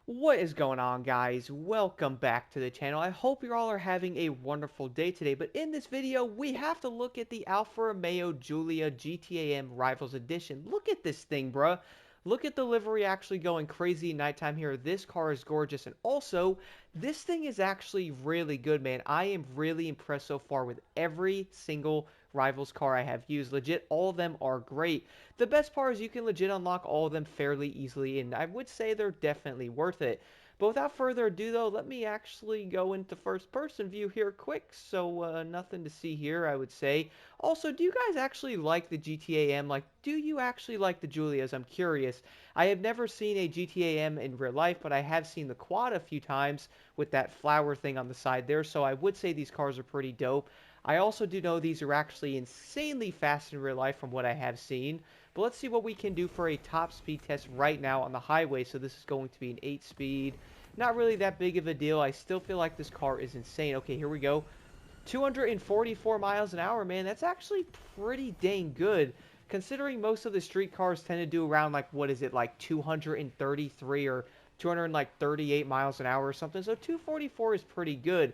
What is going on, guys? Welcome back to the channel. I hope you all are having a wonderful day today, but in this video we have to look at the Alfa Romeo Giulia GTAm Rivals Edition. Look at this thing, bruh. Look at the livery actually going crazy nighttime here. This car is gorgeous, and also this thing is actually really good, man. I am really impressed so far with every single Rivals car I have used. Legit, all of them are great. The best part is you can legit unlock all of them fairly easily, and I would say they're definitely worth it. But without further ado, though, let me actually go into first-person view here quick. So, nothing to see here, I would say. Also, do you guys actually like the GTAm? Like, do you actually like the Giulias? I'm curious. I have never seen a GTAm in real life, but I have seen the quad a few times with that flower thing on the side there, so I would say these cars are pretty dope. I also do know these are actually insanely fast in real life from what I have seen. But let's see what we can do for a top speed test right now on the highway. So this is going to be an 8 speed. Not really that big of a deal. I still feel like this car is insane. Okay, here we go. 244 miles an hour, man. That's actually pretty dang good. Considering most of the street cars tend to do around, like, what is it, like 233 or 238 miles an hour or something. So 244 is pretty good.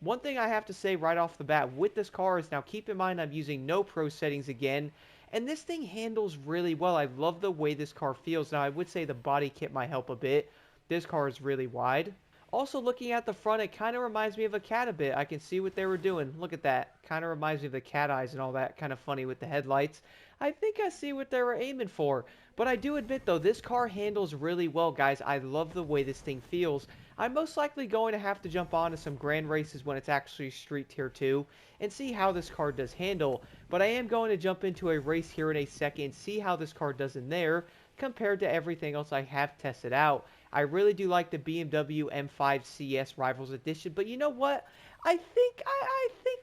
One thing I have to say right off the bat with this car is, now keep in mind I'm using no pro settings again, and this thing handles really well. I love the way this car feels. Now I would say the body kit might help a bit. This car is really wide. Also, looking at the front, it kind of reminds me of a cat a bit. I can see what they were doing. Look at that. Kind of reminds me of the cat eyes and all that. Kind of funny with the headlights. I think I see what they were aiming for. But I do admit, though, this car handles really well, guys. I love the way this thing feels. I'm most likely going to have to jump on to some grand races when it's actually Street Tier 2 and see how this car does handle. But I am going to jump into a race here in a second, see how this car does in there compared to everything else I have tested out. I really do like the BMW M5 CS Rivals Edition, but you know what? I think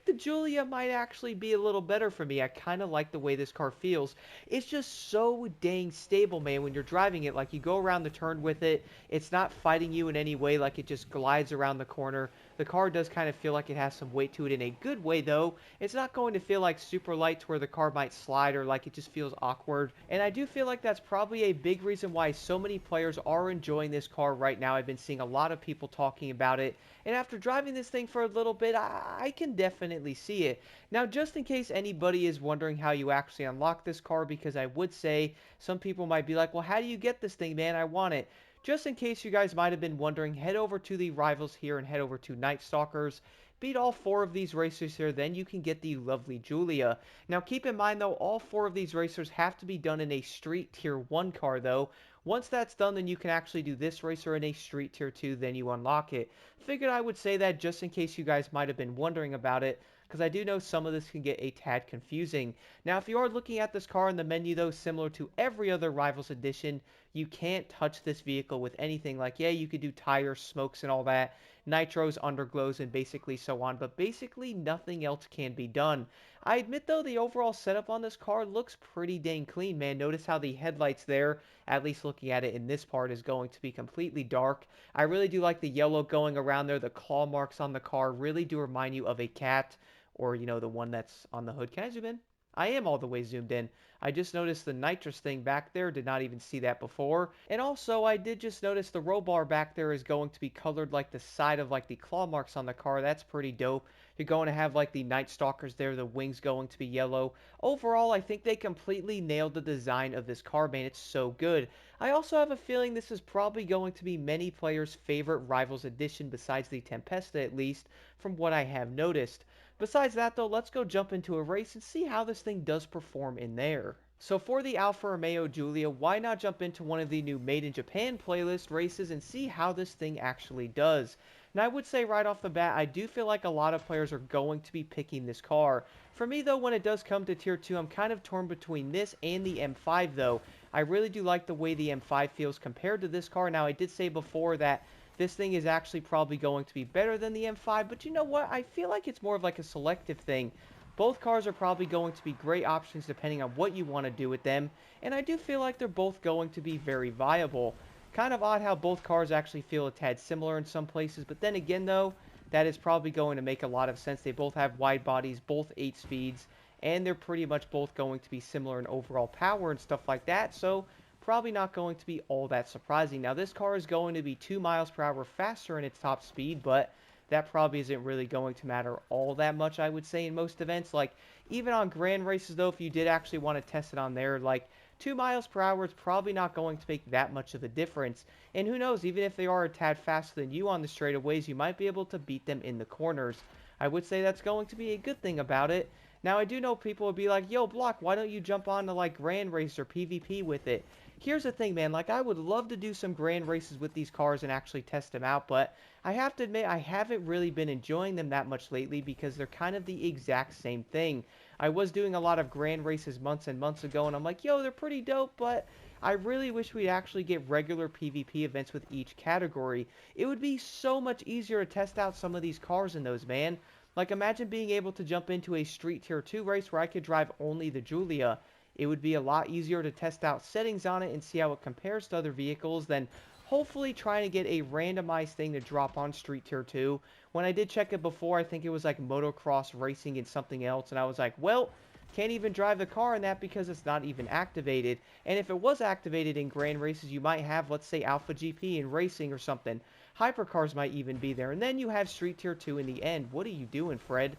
the Giulia might actually be a little better for me. I kind of like the way this car feels. It's just so dang stable, man, when you're driving it. Like, you go around the turn with it, it's not fighting you in any way, like it just glides around the corner. The car does kind of feel like it has some weight to it in a good way, though. It's not going to feel like super light to where the car might slide or like it just feels awkward. And I do feel like that's probably a big reason why so many players are enjoying this car right now. I've been seeing a lot of people talking about it. And after driving this thing for a little bit, I can definitely see it. Now, just in case anybody is wondering how you actually unlock this car, because I would say some people might be like, well, how do you get this thing, man? I want it. Just in case you guys might have been wondering, head over to the rivals here and head over to Night Stalkers. Beat all 4 of these racers here, then you can get the lovely Giulia. Now keep in mind though, all 4 of these racers have to be done in a Street Tier 1 car though. Once that's done, then you can actually do this racer in a Street Tier 2, then you unlock it. Figured I would say that just in case you guys might have been wondering about it, because I do know some of this can get a tad confusing. Now, if you are looking at this car in the menu, though, similar to every other Rivals Edition, you can't touch this vehicle with anything. Like, yeah, you could do tires, smokes, and all that, nitros, underglows, and basically so on, but basically nothing else can be done. I admit, though, the overall setup on this car looks pretty dang clean, man. Notice how the headlights there, at least looking at it in this part, is going to be completely dark. I really do like the yellow going around there. The claw marks on the car really do remind you of a cat, or, you know, the one that's on the hood. Can I zoom in? I am all the way zoomed in. I just noticed the nitrous thing back there. Did not even see that before. And also, I did just notice the roll bar back there is going to be colored like the side of like the claw marks on the car. That's pretty dope. You're going to have like the Night Stalkers there, the wings going to be yellow. Overall, I think they completely nailed the design of this car, man. It's so good. I also have a feeling this is probably going to be many players' favorite Rivals edition, besides the Tempesta at least, from what I have noticed. Besides that though, let's go jump into a race and see how this thing does perform in there. So for the Alfa Romeo Giulia, why not jump into one of the new Made in Japan playlist races and see how this thing actually does. Now I would say right off the bat, I do feel like a lot of players are going to be picking this car. For me though, when it does come to Tier 2, I'm kind of torn between this and the M5 though. I really do like the way the M5 feels compared to this car. Now I did say before that this thing is actually probably going to be better than the M5, but you know what? I feel like it's more of like a selective thing. Both cars are probably going to be great options depending on what you want to do with them, and I do feel like they're both going to be very viable. Kind of odd how both cars actually feel a tad similar in some places, but then again though, that is probably going to make a lot of sense. They both have wide bodies, both 8 speeds, and they're pretty much both going to be similar in overall power and stuff like that, so probably not going to be all that surprising. Now, this car is going to be 2 miles per hour faster in its top speed, but that probably isn't really going to matter all that much, I would say, in most events. Like, even on grand races, though, if you did actually want to test it on there, like, 2 miles per hour is probably not going to make that much of a difference. And who knows, even if they are a tad faster than you on the straightaways, you might be able to beat them in the corners. I would say that's going to be a good thing about it. Now, I do know people would be like, yo, Block, why don't you jump on to, like, Grand Race or PvP with it? Here's the thing, man. Like, I would love to do some Grand Races with these cars and actually test them out, but I have to admit, I haven't really been enjoying them that much lately because they're kind of the exact same thing. I was doing a lot of Grand Races months and months ago, and I'm like, yo, they're pretty dope, but I really wish we'd actually get regular PvP events with each category. It would be so much easier to test out some of these cars in those, man. Like, imagine being able to jump into a Street Tier 2 race where I could drive only the Giulia. It would be a lot easier to test out settings on it and see how it compares to other vehicles than hopefully trying to get a randomized thing to drop on Street Tier 2. When I did check it before, I think it was like motocross racing and something else, and I was like, well, can't even drive the car in that because it's not even activated. And if it was activated in grand races, you might have, let's say, Alpha GP in racing or something. Hypercars might even be there. And then you have Street Tier 2 in the end. What are you doing, Fred?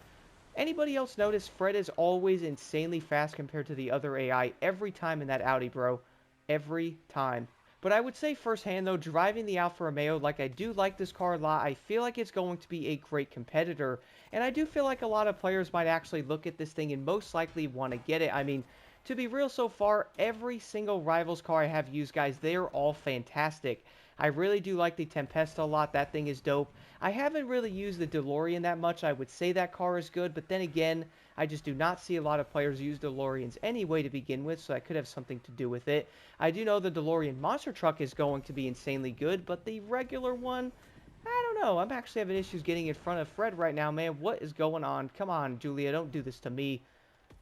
Anybody else notice Fred is always insanely fast compared to the other AI every time in that Audi, bro? Every time. But I would say firsthand, though, driving the Alfa Romeo, like, I do like this car a lot. I feel like it's going to be a great competitor. And I do feel like a lot of players might actually look at this thing and most likely want to get it. I mean, to be real so far, every single Rivals car I have used, guys, they are all fantastic. I really do like the Tempesta a lot. That thing is dope. I haven't really used the DeLorean that much. I would say that car is good, but then again, I just do not see a lot of players use DeLoreans anyway to begin with, so that could have something to do with it. I do know the DeLorean monster truck is going to be insanely good, but the regular one, I don't know. I'm actually having issues getting in front of Fred right now, man. What is going on? Come on, Giulia, don't do this to me.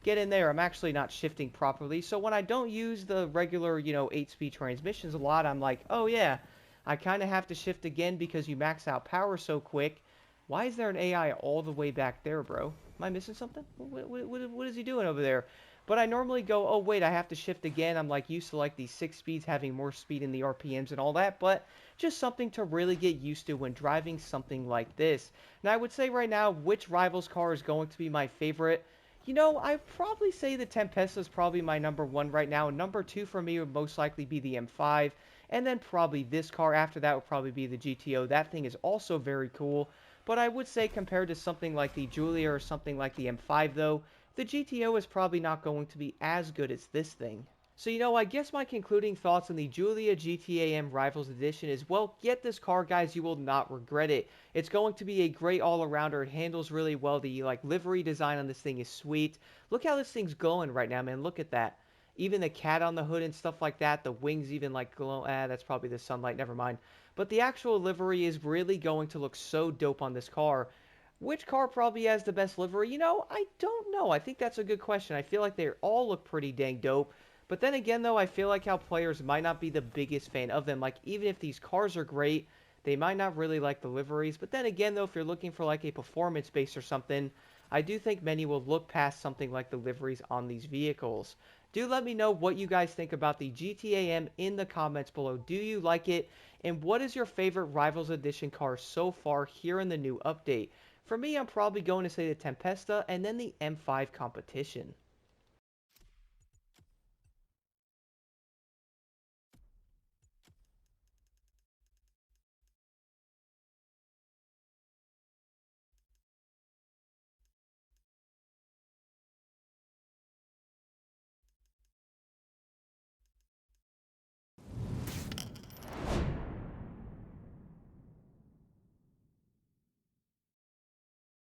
Get in there. I'm actually not shifting properly, so when I don't use the regular, 8-speed transmissions a lot, I'm like, oh yeah, I kind of have to shift again because you max out power so quick. Why is there an AI all the way back there, bro? Am I missing something? What is he doing over there? But I normally go, oh wait, I have to shift again. I'm like used to like these 6 speeds having more speed in the RPMs and all that, but just something to really get used to when driving something like this. Now I would say right now, which Rivals car is going to be my favorite? I'd probably say the Tempesta is probably my number 1 right now. Number 2 for me would most likely be the M5. And then probably this car after that would probably be the GTO. That thing is also very cool. But I would say compared to something like the Giulia or something like the M5 though, the GTO is probably not going to be as good as this thing. So, I guess my concluding thoughts on the Giulia GTAm Rivals Edition is, well, get this car, guys. You will not regret it. It's going to be a great all-arounder. It handles really well. The, livery design on this thing is sweet. Look how this thing's glowing right now, man. Look at that. Even the cat on the hood and stuff like that. The wings even, glow. That's probably the sunlight. Never mind. But the actual livery is really going to look so dope on this car. Which car probably has the best livery? I don't know. I think that's a good question. I feel like they all look pretty dang dope. But then again, though, I feel like how players might not be the biggest fan of them. Like, even if these cars are great, they might not really like the liveries. But then again, though, if you're looking for, like, a performance base or something, I do think many will look past something like the liveries on these vehicles. Do let me know what you guys think about the GTAm in the comments below. Do you like it? And what is your favorite Rivals Edition car so far here in the new update? For me, I'm probably going to say the Tempesta and then the M5 Competition.